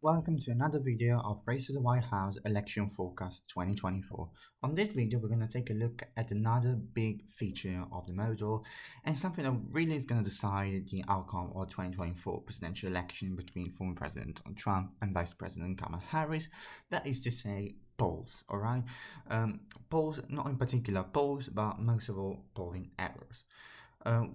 Welcome to another video of Race to the White House Election Forecast 2024. On this video, we're going to take a look at another big feature of the model and something that really is going to decide the outcome of 2024 presidential election between former President Donald Trump and Vice President Kamala Harris. That is to say, polls, alright? Polls, not in particular polls, but most of all, polling errors.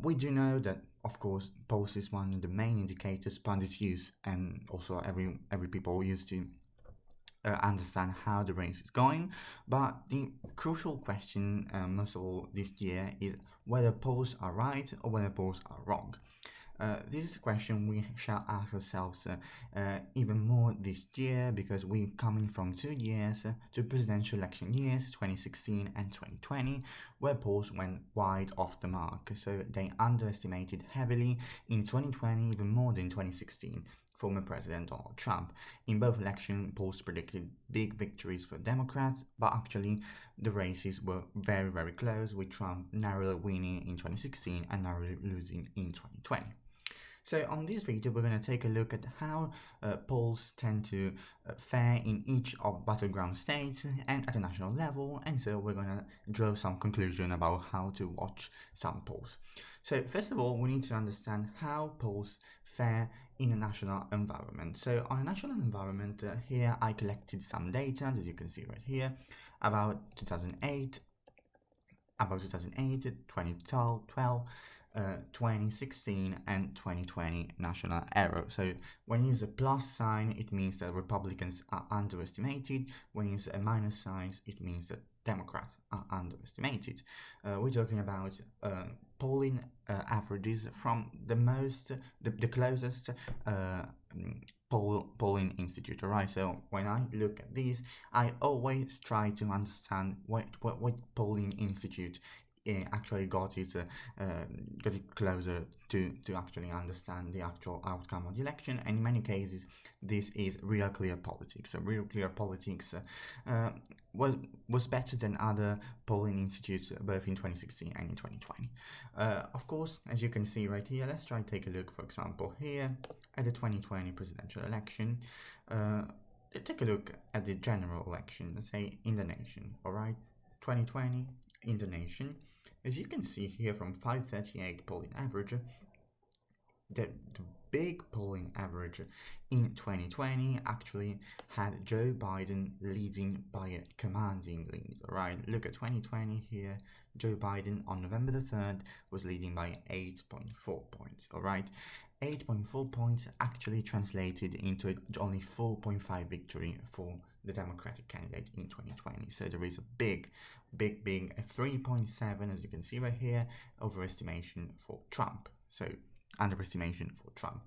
We do know that, of course, polls is one of the main indicators pundits use, and also every people used to understand how the race is going. But the crucial question, most of all this year, is whether polls are right or whether polls are wrong. This is a question we shall ask ourselves even more this year because we're coming from 2 years to presidential election years, 2016 and 2020, where polls went wide off the mark. So they underestimated heavily in 2020, even more than 2016. Former President Donald Trump. In both elections, polls predicted big victories for Democrats, but actually the races were very, very close, with Trump narrowly winning in 2016 and narrowly losing in 2020. So on this video, we're going to take a look at how polls tend to fare in each of Battleground states and at a national level, and so we're going to draw some conclusion about how to watch some polls. So first of all, we need to understand how polls fare in a national environment. So on a national environment, here I collected some data, as you can see right here, about 2008, 2012, 2016 and 2020 national error. So when you use a plus sign, it means that Republicans are underestimated. When you use a minus sign, it means that Democrats are underestimated. We're talking about polling averages from the closest polling institute. Alright, so when I look at these, I always try to understand what polling institute actually got it closer to actually understand the actual outcome of the election, and in many cases this is Real Clear Politics. So Real Clear Politics was better than other polling institutes both in 2016 and in 2020. Of course, as you can see right here, let's try to take a look, for example, here at the 2020 presidential election. Take a look at the general election, let's say in the nation. All right, 2020 in the nation. As you can see here from 538 polling average, the big polling average in 2020 actually had Joe Biden leading by a commanding lead. Right, look at 2020 here. Joe Biden on November the 3rd was leading by 8.4 points. All right, 8.4 points actually translated into only 4.5 victory for the Democratic candidate in 2020. So there is a big 3.7, as you can see right here, overestimation for Trump. So underestimation for Trump.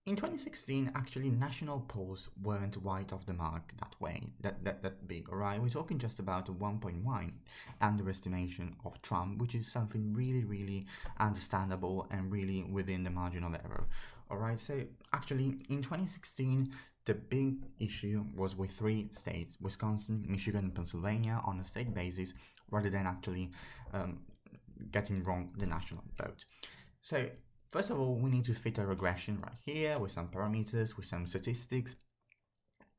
In 2016, actually, national polls weren't wide off the mark that way, that big, alright? We're talking just about a 1.1 underestimation of Trump, which is something really understandable and really within the margin of error, alright? So, actually, in 2016, the big issue was with 3 states, Wisconsin, Michigan, and Pennsylvania, on a state basis, rather than actually getting wrong the national vote. So, first of all, we need to fit a regression right here with some parameters, with some statistics,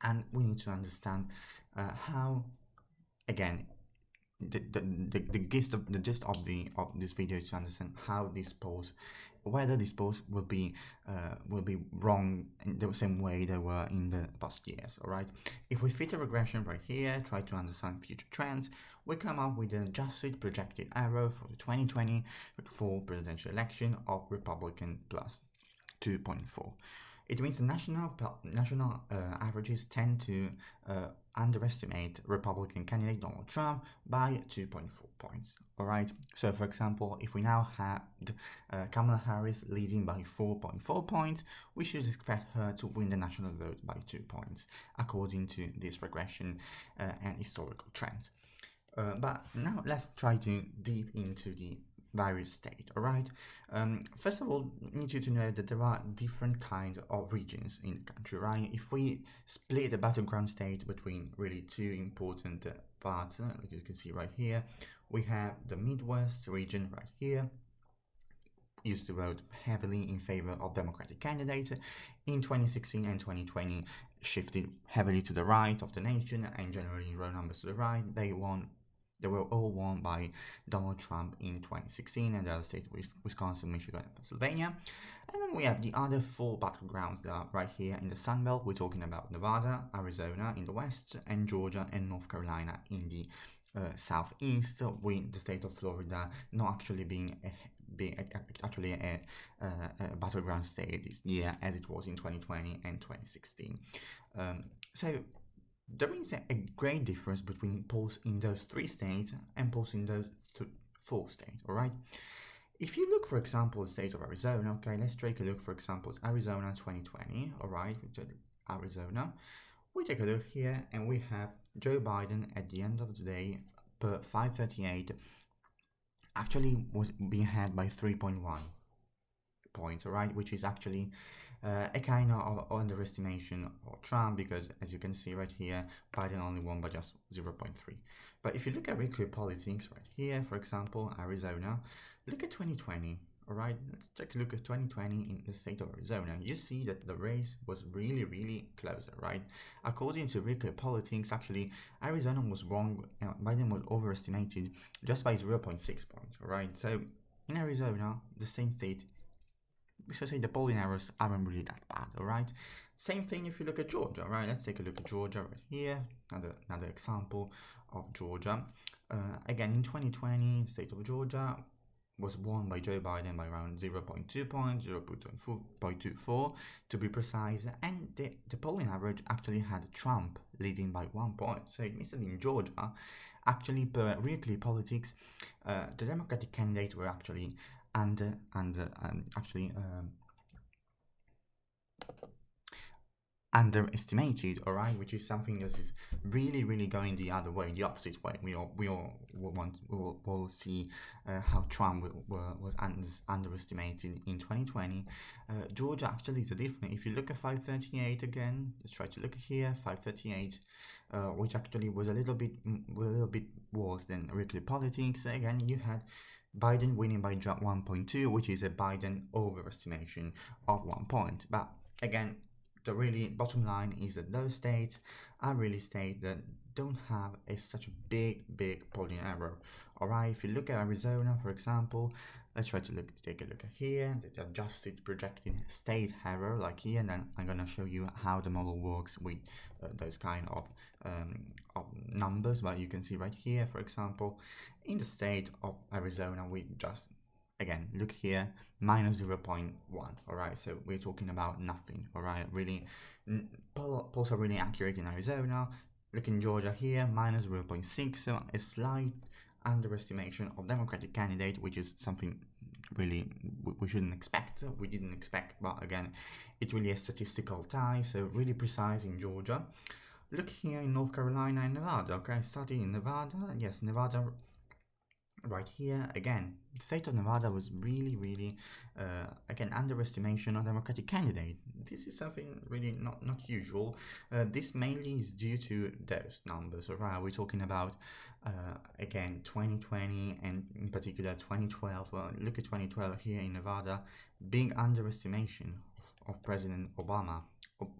and we need to understand how, again, the gist of this video is to understand how these polls, whether these polls will be wrong in the same way they were in the past years. All right, if we fit a regression right here, try to understand future trends, we come up with an adjusted projected error for the 2024 presidential election of Republican plus 2.4. It means the national averages tend to underestimate Republican candidate Donald Trump by 2.4 points. All right. So, for example, if we now have Kamala Harris leading by 4.4 points, we should expect her to win the national vote by 2 points, according to this regression and historical trends. But now let's try to deep into the various states. All right. First of all, I need you to know that there are different kinds of regions in the country, right? If we split the battleground state between really 2 important parts, like you can see right here, we have the Midwest region right here, used to vote heavily in favor of Democratic candidates. In 2016 and 2020, shifted heavily to the right of the nation, and generally in raw numbers to the right. They were all won by Donald Trump in 2016, and the other states were Wisconsin, Michigan, and Pennsylvania. And then we have the other four battlegrounds that are right here in the Sun Belt. We're talking about Nevada, Arizona in the west, and Georgia and North Carolina in the southeast, with the state of Florida not actually being a battleground state this year as it was in 2020 and 2016. So there is a great difference between polls in those three states and polls in those four states, all right? If you look, for example, the state of Arizona, okay, let's take a look, for example, Arizona 2020, all right, Arizona. We take a look here and we have Joe Biden at the end of the day per 538 actually was being had by 3.1 points, all right, which is actually a kind of underestimation of Trump, because as you can see right here, Biden only won by just 0.3. But if you look at regular politics right here, for example, Arizona, look at 2020. All right, let's take a look at 2020 in the state of Arizona. You see that the race was really, really close, right? According to regular politics, actually, Arizona was wrong. Biden was overestimated just by 0.6 points, all right? So in Arizona, the same state, we should say the polling errors aren't really that bad, all right? Same thing if you look at Georgia, right? Let's take a look at Georgia right here. Another example of Georgia. Again, in 2020, the state of Georgia was won by Joe Biden by around 0.2 points, 0.24 to be precise, and the polling average actually had Trump leading by 1 point. So it means that in Georgia, actually per real politics, the Democratic candidates were actually underestimated, all right, which is something that is really, really going the other way, the opposite way. We will see how Trump was underestimated in 2020. Georgia actually is a different. If you look at 538 again, let's try to look here, 538, which actually was a little bit worse than regular politics. Again, you had Biden winning by 1.2, which is a Biden overestimation of 1 point. But again, the really bottom line is that those states are really states that don't have such a big polling error. All right, if you look at Arizona, for example, let's try to take a look at here, the adjusted projected state error, like here, and then I'm gonna show you how the model works with those kind of numbers. But you can see right here, for example, in the state of Arizona, we just again look here, minus 0.1. all right, so we're talking about nothing. All right, really polls are really accurate in Arizona. Look in Georgia here, minus 0.6, so a slight underestimation of Democratic candidate, which is something really we shouldn't expect. We didn't expect, but again, it's really a statistical tie, so really precise in Georgia. Look here in North Carolina and Nevada. Okay, starting in Nevada, yes, Nevada right here. Again, the state of Nevada was really again underestimation of Democratic candidate. This is something really not usual. This mainly is due to those numbers. Alright, we're talking about again 2020 and in particular 2012. Look at 2012 here in Nevada, big underestimation of President Obama.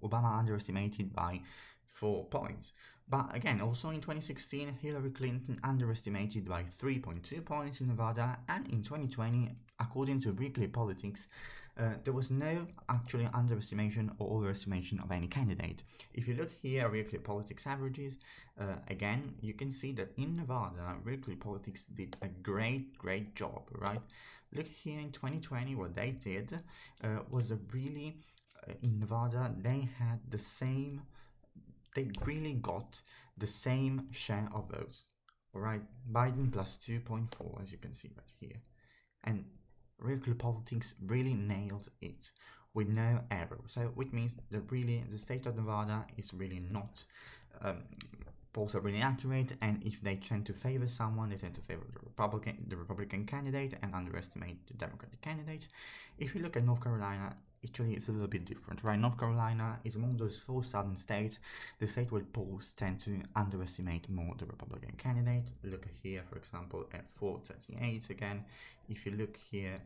Obama underestimated by 4 points. But again, also in 2016, Hillary Clinton underestimated by 3.2 points in Nevada, and in 2020, according to Weekly Politics, there was no actually underestimation or overestimation of any candidate. If you look here, Weekly Politics averages, again, you can see that in Nevada, Weekly Politics did a great job, right? Look here in 2020, what they did was a really, in Nevada, they had the same, they really got the same share of votes. All right, Biden plus 2.4, as you can see right here. And regular politics really nailed it with no error. So which means that really the state of Nevada is really not, polls are really accurate, and if they tend to favor someone, they tend to favor the Republican candidate and underestimate the Democratic candidate. If you look at North Carolina, actually it's a little bit different, right? North Carolina is among those 4 southern states, the state where polls tend to underestimate more the Republican candidate. Look here, for example, at 438 again. If you look here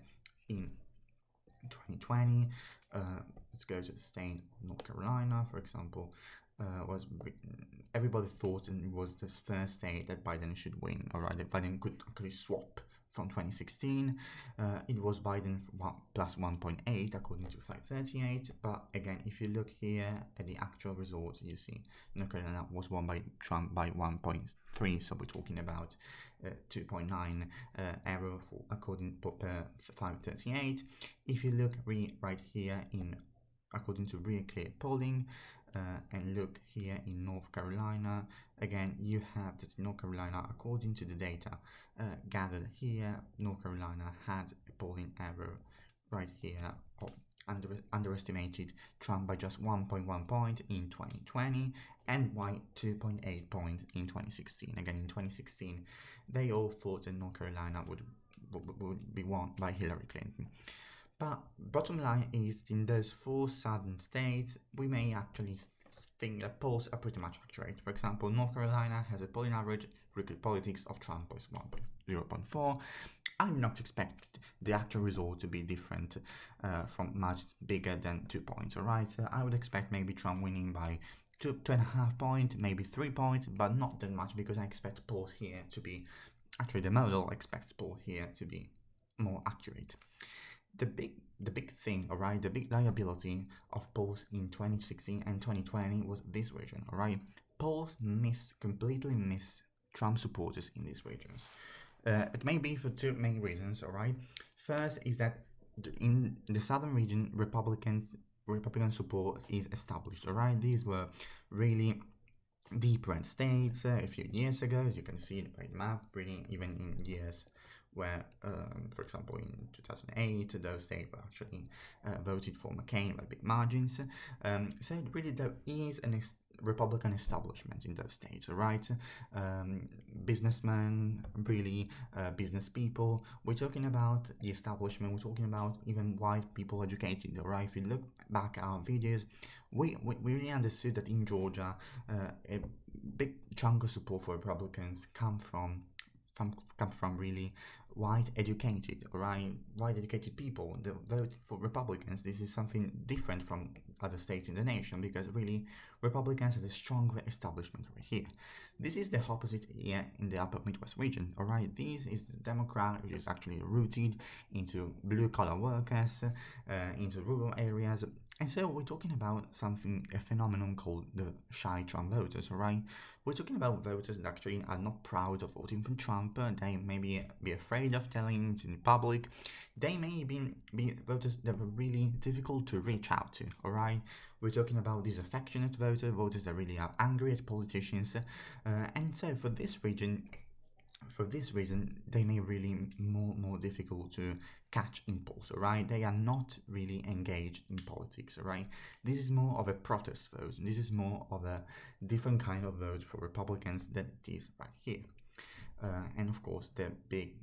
in 2020, let's go to the state of North Carolina, for example. Everybody thought it was the first state that Biden should win, all right, that Biden could actually swap from 2016. It was Biden plus 1.8 according to 538, but again, if you look here at the actual results, you see North Carolina was won by Trump by 1.3, so we're talking about 2.9 error for according to 538. If you look right here in according to real clear polling, and look here in North Carolina, again you have that North Carolina, according to the data gathered here, North Carolina had a polling error right here of underestimated Trump by just 1.1 point in 2020 and by 2.8 points in 2016. Again, in 2016 they all thought that North Carolina would be won by Hillary Clinton. But bottom line is, in those 4 southern states, we may actually think that polls are pretty much accurate. For example, North Carolina has a polling average record politics of Trump was 0.4. I would not expect the actual result to be different from much bigger than 2 points, alright? So I would expect maybe Trump winning by 2.5 points, maybe 3 points, but not that much, because I expect polls here to be, actually the model expects polls here to be more accurate. The big thing, alright, the big liability of polls in 2016 and 2020 was this region, alright. Polls completely missed Trump supporters in these regions. It may be for 2 main reasons, alright. First is that in the southern region, Republican support is established, alright. These were really deep red states a few years ago, as you can see by the map, really even in years where, for example, in 2008, those states were actually voted for McCain by big margins. So really there is a Republican establishment in those states, right? Businessmen, really business people. We're talking about the establishment, we're talking about even white people educated, right? If you look back at our videos, we really understood that in Georgia, a big chunk of support for Republicans come from really white educated, right? White educated people that vote for Republicans. This is something different from other states in the nation, because really Republicans have a strong establishment right here. This is the opposite here in the upper Midwest region, alright? This is the Democrat, which is actually rooted into blue-collar workers, into rural areas. And so we're talking about a phenomenon called the shy Trump voters, alright? We're talking about voters that actually are not proud of voting for Trump. They may be afraid of telling it in public. They may be voters that are really difficult to reach out to, alright? We're talking about disaffectionate voters that really are angry at politicians. And so for this reason, they may really more difficult to catch impulse, alright? They are not really engaged in politics, alright? This is more of a protest vote. This is more of a different kind of vote for Republicans than it is right here. And of course, the big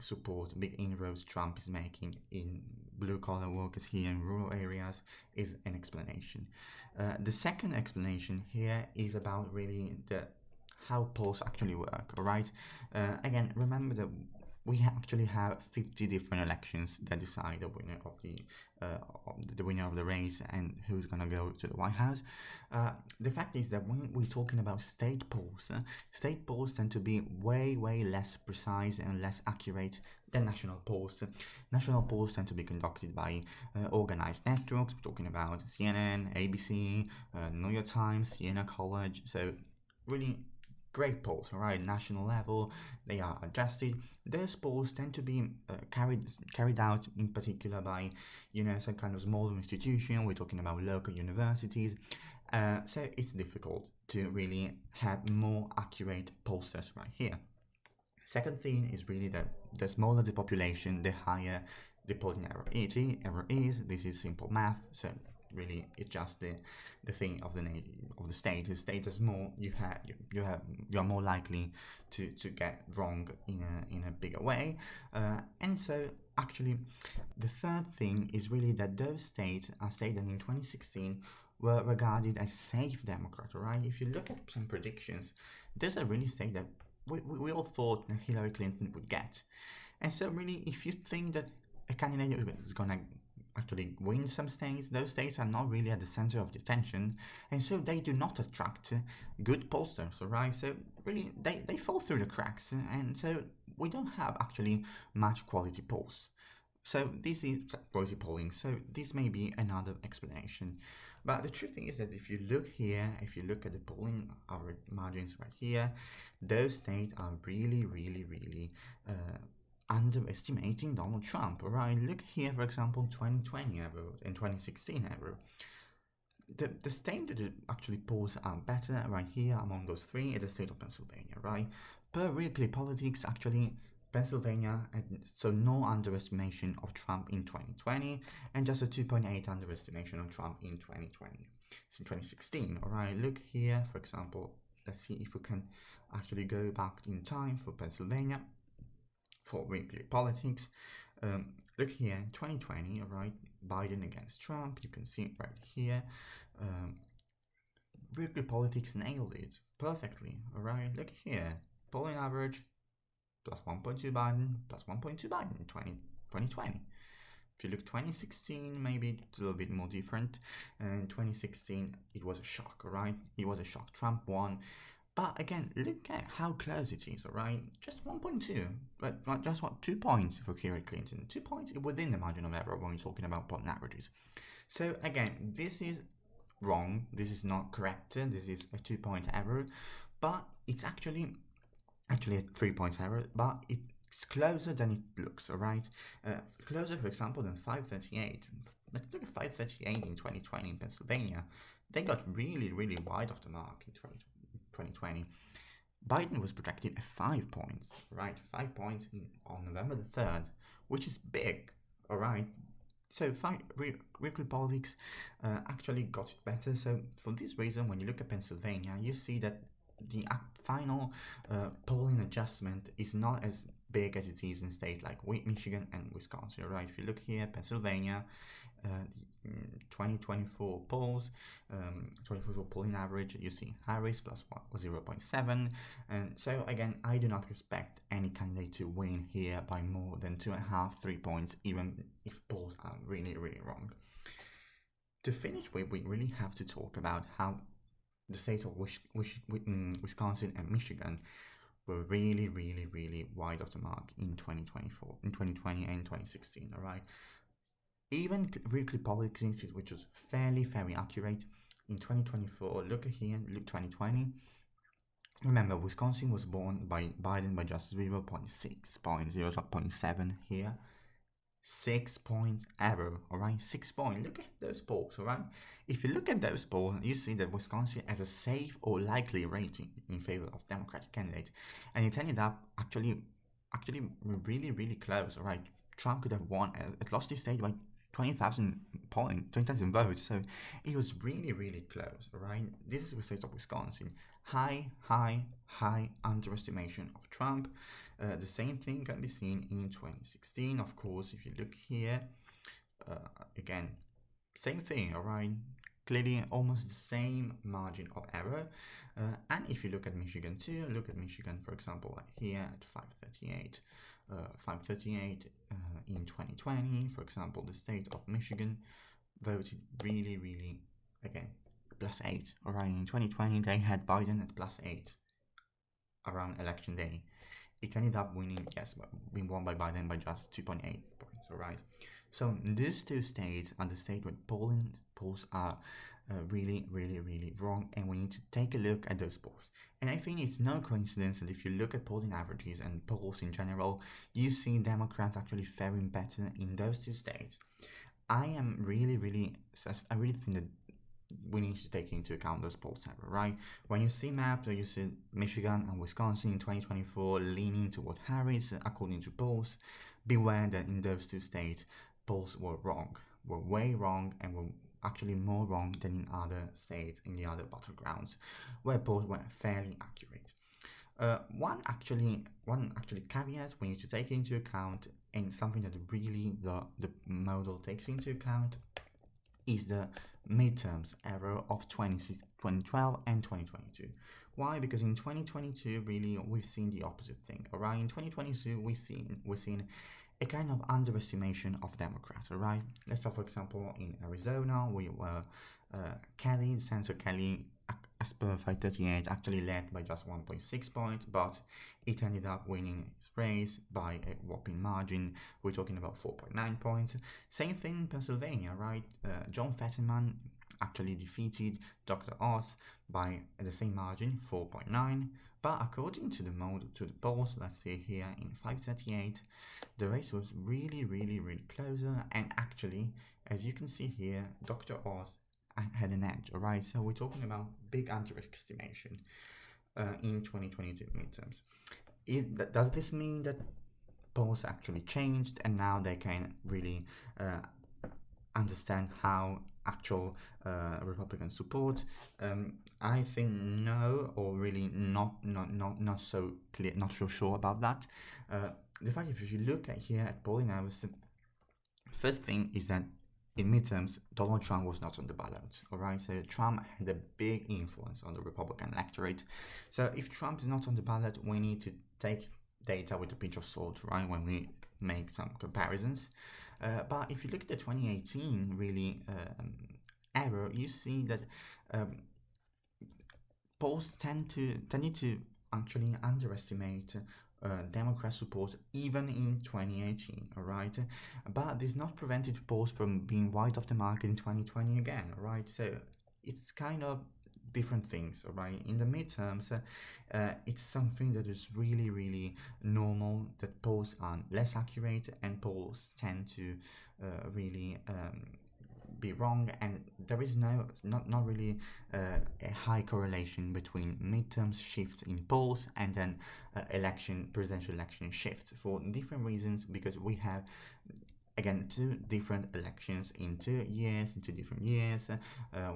inroads Trump is making in blue-collar workers here in rural areas is an explanation. The second explanation here is about really how polls actually work, alright? Again, remember that we actually have 50 different elections that decide the winner of the race and who's gonna go to the White House. The fact is that when we're talking about state polls tend to be way less precise and less accurate than national polls. National polls tend to be conducted by organized networks. We're talking about CNN, ABC, New York Times, Siena College. So really great polls, alright, national level, they are adjusted. Those polls tend to be carried out in particular by, some kind of smaller institution. We're talking about local universities. So it's difficult to really have more accurate pollsters right here. Second thing is really that the smaller the population, the higher the polling error is. This is simple math. So really, it's just the thing of the state. The state is more, you're more likely to get wrong in a bigger way, and so actually the third thing is really that those states are states that in 2016 were regarded as safe Democrat, right? If you look at some predictions, those are really states that we all thought that Hillary Clinton would get. And so really, if you think that a candidate is gonna actually win some states, those states are not really at the center of the attention, and so they do not attract good pollsters, right? So really, they fall through the cracks, and so we don't have actually much quality polls. So this is quality polling. So this may be another explanation. But the truth is that if you look here, if you look at the polling average margins right here, those states are really, really, really underestimating Donald Trump. Right? Look here, for example, 2020 ever and 2016 ever. The state that actually polls are better right here among those three is the state of Pennsylvania, right? Per weekly politics, actually, Pennsylvania had so no underestimation of Trump in 2020 and just a 2.8 underestimation of Trump in 2020. It's in 2016, all right? Look here, for example, let's see if we can actually go back in time for Pennsylvania for weekly politics. Look here, in 2020, all right, Biden against Trump, you can see it right here. Weekly politics nailed it perfectly, all right? Look here, polling average, plus 1.2 Biden, plus 1.2 Biden in 2020. If you look 2016, maybe it's a little bit more different. And 2016, it was a shock, all right? It was a shock. Trump won. But again, look at how close it is, all right? Just 1.2, but just what, 2 points for Hillary Clinton. 2 points within the margin of error when we're talking about polling averages. So again, this is wrong. This is not correct. This is a 2-point error, but it's actually a 3-point error, but it's closer than it looks, all right? Closer, for example, than 538. Let's look at 538 in 2020 in Pennsylvania. They got really, really wide off the mark in 2020. Biden was projected at 5 points, right? 5 points on November the 3rd, which is big, all right? So weekly politics actually got it better. So for this reason, when you look at Pennsylvania, you see that the final polling adjustment is not as big as it is in states like Michigan and Wisconsin, right? If you look here, Pennsylvania, the 2024 polls, 24 polling average, you see Harris plus 0.7. And so again, I do not expect any candidate to win here by more than 2.5, 3 points, even if polls are really, really wrong. To finish with, we really have to talk about how the states of Wisconsin and Michigan were really, really, really wide off the mark in 2024, in 2020 and 2016, all right? Even weekly politics institute, which was fairly, very accurate in 2024, look at here, look 2020. Remember, Wisconsin was won by Biden by just 0.6 points, 0.7 here. 6 point error, all right? 6 point. Look at those polls, all right? If you look at those polls, you see that Wisconsin has a safe or likely rating in favor of Democratic candidate, and it ended up actually really, really close, all right? Trump could have won, lost his state by 20,000 votes, so it was really, really close, all right? This is the state of Wisconsin. High underestimation of Trump. The same thing can be seen in 2016, of course. If you look here, again, same thing, all right? Clearly almost the same margin of error. And if you look at Michigan too, look at Michigan, for example, like here at 538. 538 in 2020, for example, the state of Michigan voted really, really, again, +8. All right, in 2020, they had Biden at +8 around election day. It ended up winning, yes, but being won by Biden by just 2.8 points, all right? So these two states are the states where polls are really, really, really wrong, and we need to take a look at those polls. And I think it's no coincidence that if you look at polling averages and polls in general, you see Democrats actually faring better in those two states. I really think that we need to take into account those polls ever, right? When you see maps, you see Michigan and Wisconsin in 2024 leaning toward Harris, according to polls, beware that in those two states, polls were way wrong, and were actually more wrong than in other states, in the other battlegrounds, where polls were fairly accurate. One actually caveat we need to take into account, and something that really the model takes into account, is the midterms error of 2012 and 2022. Why? Because in 2022, really, we've seen the opposite thing. Alright, in 2022, we've seen a kind of underestimation of Democrats, all right? Let's say, for example, in Arizona, we were Senator Kelly, as per 538, actually led by just 1.6 points, but it ended up winning his race by a whopping margin. We're talking about 4.9 points. Same thing in Pennsylvania, right? John Fetterman actually defeated Dr. Oz by the same margin, 4.9. But according to the polls, let's see here in 538, the race was really closer, and actually, as you can see here, Dr. Oz had an edge, alright? So we're talking about big underestimation in 2022 midterms. Does this mean that polls actually changed and now they can really understand how actual Republican support? I think no, or really not so clear, not so sure about that. The fact if you look at here at polling hours, first thing is that in midterms, Donald Trump was not on the ballot, all right? So Trump had a big influence on the Republican electorate. So if Trump is not on the ballot, we need to take data with a pinch of salt, right, when we make some comparisons. But if you look at the 2018 really error, you see that polls tended to actually underestimate Democrat support even in 2018, alright? But this not prevented polls from being wide of the mark in 2020 again, alright? So it's kind of different things, alright? In the midterms, it's something that is really normal, that polls are less accurate and polls tend to really be wrong, and there is not really a high correlation between midterms shifts in polls and then presidential election shifts for different reasons, because we have again two different elections in 2 years, in 2 different years.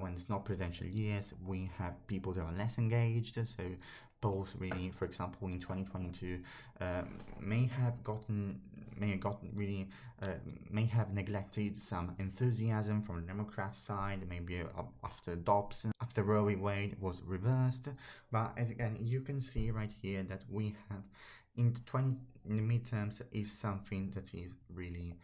When it's not presidential years, we have people that are less engaged, so polls really, for example, in 2022 may have neglected some enthusiasm from the Democrat side, maybe after Dobbs, after Roe v. Wade was reversed. But as again, you can see right here that we have in the midterms is something that is really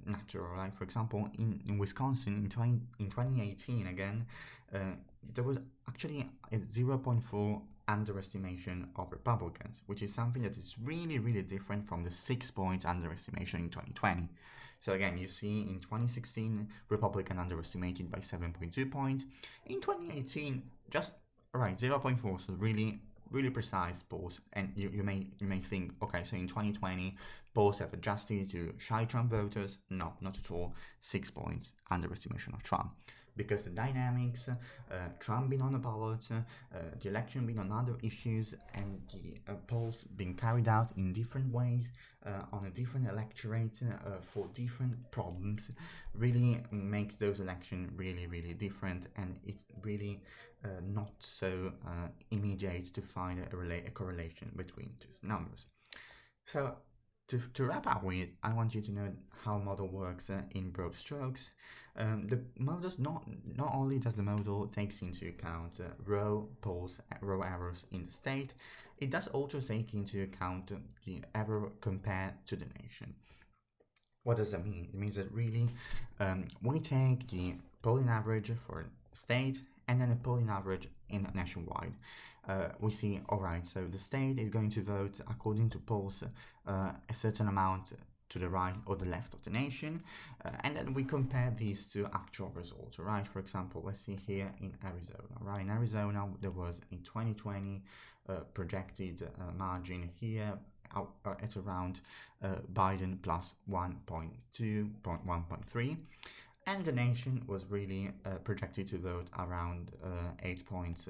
natural, right? For example, in Wisconsin in 2018 again, there was actually a 0.4 underestimation of Republicans, which is something that is really different from the 6 points underestimation in 2020. So again, you see in 2016, Republican underestimated by 7.2 points. In 2018, just 0.4, so really precise polls. And you may think, okay, so in 2020, polls have adjusted to shy Trump voters. No, not at all. 6 points underestimation of Trump. Because the dynamics, Trump being on the ballot, the election being on other issues, and the polls being carried out in different ways, on a different electorate, for different problems, really makes those elections really different, and it's really not so immediate to find a correlation between these numbers. So to wrap up with, I want you to know how model works in broad strokes. The models not only does the model takes into account row errors in the state, it does also take into account the error compared to the nation. What does that mean? It means that really we take the polling average for state and then a polling average in nationwide. We see, alright, so the state is going to vote according to polls a certain amount to the right or the left of the nation, and then we compare these to actual results, right? For example, let's see here in Arizona, right? In Arizona, there was in 2020 projected margin here at around Biden plus 1.2, 1.3. And the nation was really projected to vote around 8 points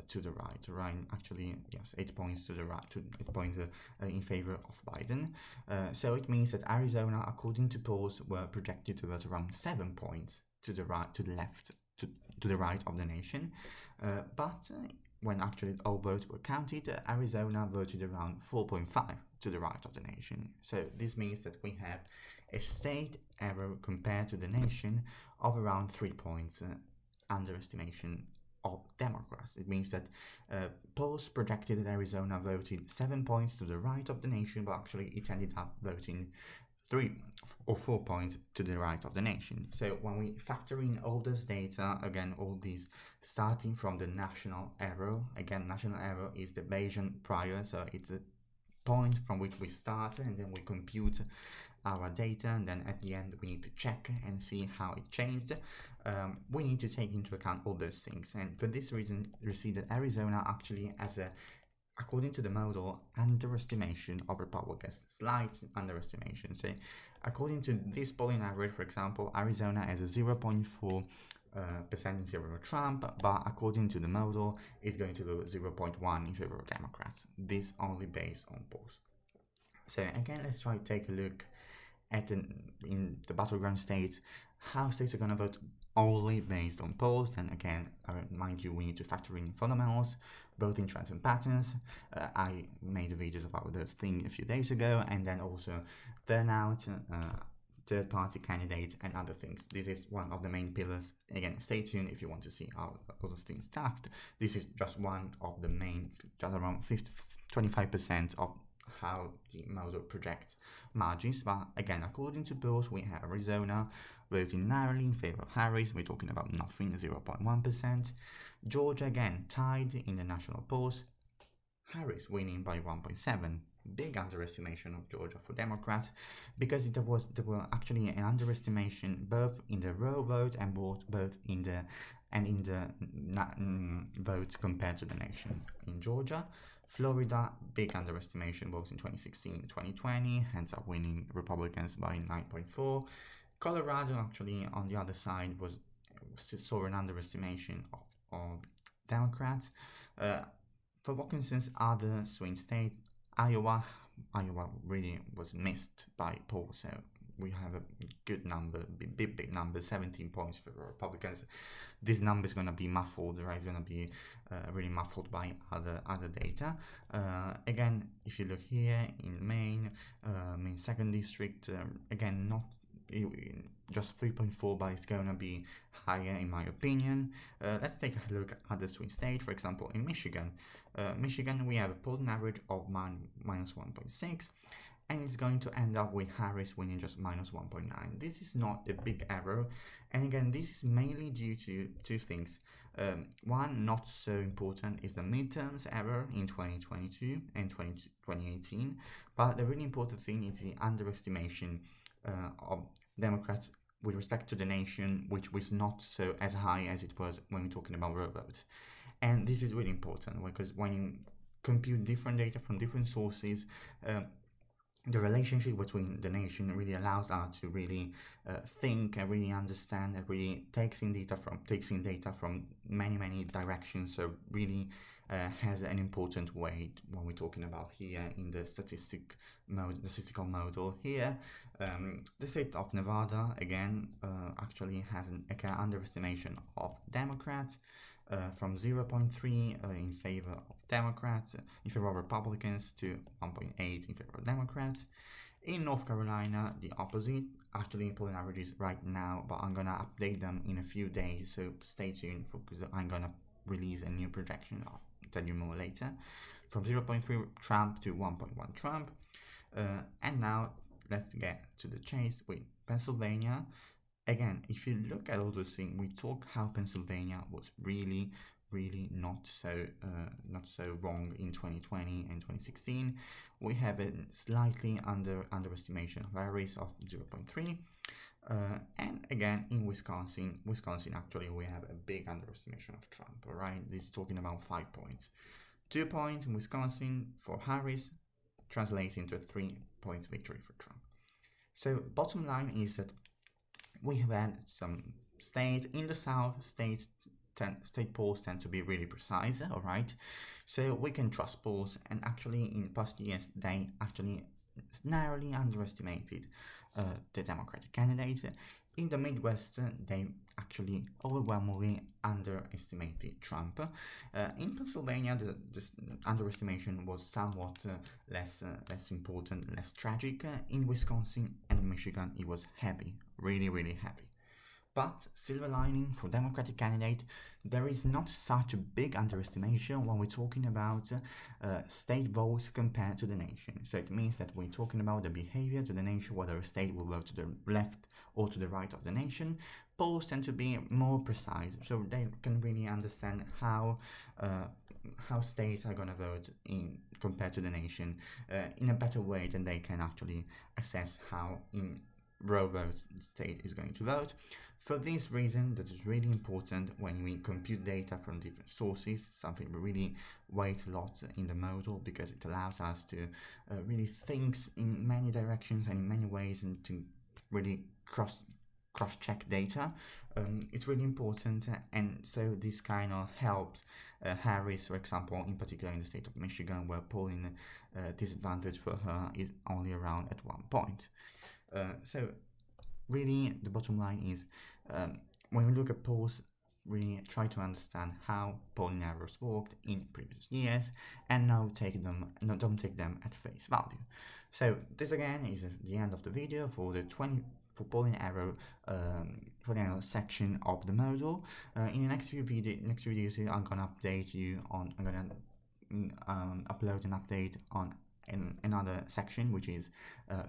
to the right? Actually, yes, 8 points to the right, 8 points in favor of Biden. So it means that Arizona, according to polls, were projected to vote around 7 points to the right, to the left, to the right of the nation. But when actually all votes were counted, Arizona voted around 4.5 to the right of the nation. So this means that we have a state error compared to the nation of around 3 points underestimation of Democrats. It means that polls projected that Arizona voted 7 points to the right of the nation, but actually it ended up voting 3 or 4 points to the right of the nation. So when we factor in all this data, again, all these starting from the national error, again, national error is the Bayesian prior, so it's a point from which we start and then we compute our data, and then at the end we need to check and see how it changed. We need to take into account all those things, and for this reason you see that Arizona actually has a, according to the model, underestimation of Republicans, slight underestimation. So according to this polling average, for example, Arizona has a 0.4 percent in favor of Trump, but according to the model, it's going to go 0.1 in favor of Democrats. This only based on polls. So again, let's try to take a look at in the battleground states, how states are going to vote only based on polls. And again, mind you, we need to factor in fundamentals, voting trends and patterns. I made videos about those things a few days ago, and then also turnout, third-party candidates, and other things. This is one of the main pillars. Again, stay tuned if you want to see how all those things staffed. This is just one of the main, just around 25% of how the model projects margins. But again, according to polls, we have Arizona voting narrowly in favor of Harris. We're talking about nothing, 0.1%. Georgia again tied in the national polls, Harris winning by 1.7. Big underestimation of Georgia for Democrats, because there were actually an underestimation both in the raw vote and both in the vote compared to the nation in Georgia. Florida, big underestimation both in 2016 and 2020, ends up winning Republicans by 9.4. Colorado actually on the other side saw an underestimation of Democrats. For what concerns other swing states, Iowa really was missed by polls, so we have a good number, big number, 17 points for Republicans. This number is going to be muffled, right? It's going to be really muffled by other data. Again, if you look here in Maine, Maine 2nd District, again, not just 3.4, but it's going to be higher in my opinion. Let's take a look at the swing state. For example, in Michigan, we have a polling average of minus 1.6, and it's going to end up with Harris winning just minus 1.9. This is not a big error, and again, this is mainly due to two things. One, not so important, is the midterms error in 2022 and 2018, but the really important thing is the underestimation of Democrats with respect to the nation, which was not so as high as it was when we're talking about raw votes. And this is really important because when you compute different data from different sources, the relationship between the nation really allows us to really think and really understand and really takes in data from many directions. So really has an important weight when we're talking about here in the statistical model here. The state of Nevada again actually has an underestimation of Democrats. From 0.3 in favor of Democrats, in favor of Republicans, to 1.8 in favor of Democrats. In North Carolina, the opposite. Actually, polling averages right now, but I'm gonna update them in a few days, so stay tuned because I'm gonna release a new projection. I'll tell you more later. From 0.3 Trump to 1.1 Trump. And now let's get to the chase with Pennsylvania. Again, if you look at all those things, we talk how Pennsylvania was really not so wrong in 2020 and 2016. We have a slightly underestimation of Harris of 0.3. And again, in Wisconsin actually we have a big underestimation of Trump. All right, this is talking about 5 points. 2 points in Wisconsin for Harris translates into a 3 points victory for Trump. So bottom line is that we have had some states in the South. State polls tend to be really precise, all right? So we can trust polls, and actually in past years they actually narrowly underestimated the Democratic candidate. In the Midwestern, they actually overwhelmingly underestimated Trump. In Pennsylvania, the underestimation was somewhat less important, less tragic. In Wisconsin and Michigan, it was heavy, really heavy. But silver lining for Democratic candidate, there is not such a big underestimation when we're talking about state votes compared to the nation. So it means that we're talking about the behavior to the nation, whether a state will vote to the left or to the right of the nation. Polls tend to be more precise, so they can really understand how states are going to vote in compared to the nation in a better way than they can actually assess how in row votes the state is going to vote. For this reason, that is really important when we compute data from different sources, something we really weight a lot in the model because it allows us to really think in many directions and in many ways and to really cross-check data. It's really important, and so this kind of helps Harris, for example, in particular in the state of Michigan, where polling disadvantage for her is only around at 1 point. So really the bottom line is when we look at polls, really try to understand how polling errors worked in previous years and don't take them at face value. So this again is the end of the video for the polling error section of the model. In the next few videos I'm gonna update you on, I'm gonna upload an update on another section, which is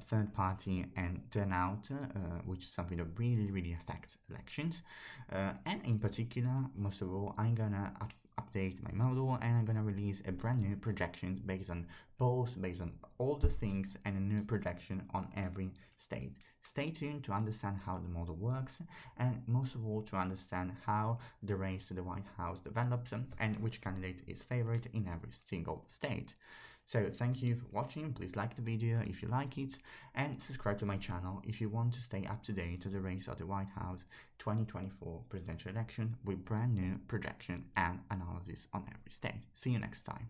third party and turnout, which is something that really affects elections. And in particular, most of all, I'm gonna update my model and I'm gonna release a brand new projection based on polls, based on all the things, and a new projection on every state. Stay tuned to understand how the model works, and most of all to understand how the race to the White House develops and which candidate is favored in every single state. So thank you for watching. Please like the video if you like it, and subscribe to my channel if you want to stay up to date to the race of the White House 2024 presidential election with brand new projection and analysis on every state. See you next time.